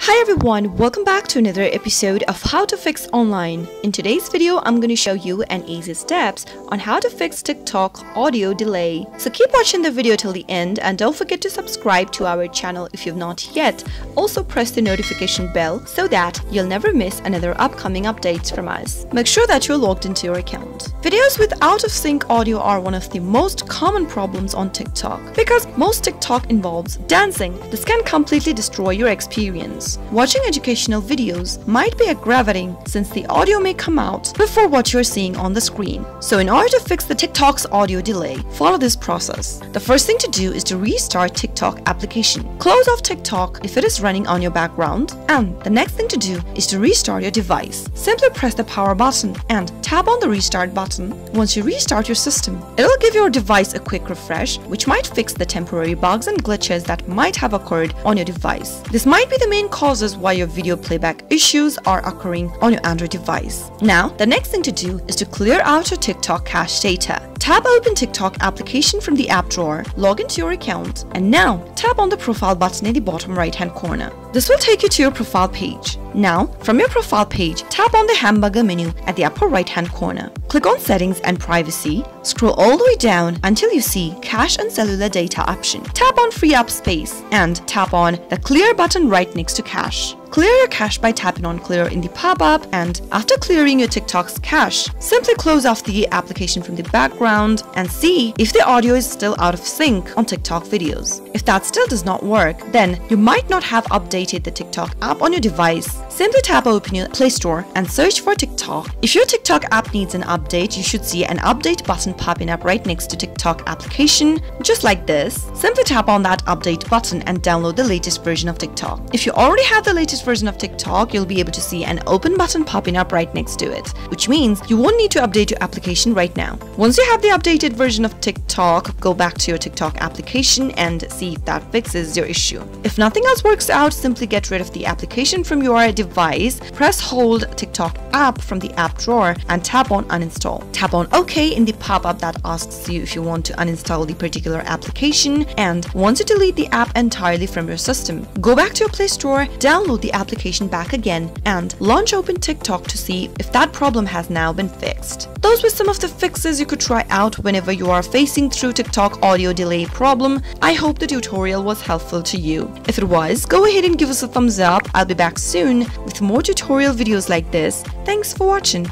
Hi everyone, welcome back to another episode of How to Fix Online. In today's video, I'm going to show you an easy steps on how to fix TikTok audio delay. So keep watching the video till the end and don't forget to subscribe to our channel if you've not yet. Also press the notification bell so that you'll never miss another upcoming updates from us. Make sure that you're logged into your account. Videos with out of sync audio are one of the most common problems on TikTok. Because most TikTok involves dancing, this can completely destroy your experience. Watching educational videos might be aggravating since the audio may come out before what you're seeing on the screen. So in order to fix the TikTok's audio delay, follow this process. The first thing to do is to restart TikTok application. Close off TikTok if it is running on your background, and the next thing to do is to restart your device. Simply press the power button and tap on the restart button. Once you restart your system, it'll give your device a quick refresh, which might fix the temporary bugs and glitches that might have occurred on your device. This might be the main causes why your video playback issues are occurring on your Android device. Now, the next thing to do is to clear out your TikTok cache data. Tap open TikTok application from the app drawer, log into your account, and now tap on the profile button in the bottom right hand corner. This will take you to your profile page. Now, from your profile page, tap on the hamburger menu at the upper right hand corner. Click on Settings and Privacy, scroll all the way down until you see Cache and Cellular Data option. Tap on Free Up Space and tap on the Clear button right next to Cache. Clear your cache by tapping on Clear in the pop-up, and after clearing your TikTok's cache, simply close off the application from the background and see if the audio is still out of sync on TikTok videos. If that still does not work, then you might not have updated the TikTok app on your device. Simply tap open your Play Store and search for TikTok. If your TikTok app needs an update, you should see an update button popping up right next to TikTok application, just like this. Simply tap on that update button and download the latest version of TikTok. If you already have the latest version of TikTok, you'll be able to see an open button popping up right next to it, which means you won't need to update your application right now. Once you have the updated version of TikTok, go back to your TikTok application and see if that fixes your issue. If nothing else works out, simply get rid of the application from your device, press hold TikTok app from the app drawer and tap on Uninstall. Tap on OK in the pop-up that asks you if you want to uninstall the particular application, and once you delete the app entirely from your system, go back to your Play Store, download the application back again and launch open TikTok to see if that problem has now been fixed. Those were some of the fixes you could try out whenever you are facing through TikTok audio delay problem. I hope the tutorial was helpful to you. If it was, go ahead and give us a thumbs up. I'll be back soon with more tutorial videos like this. Thanks for watching.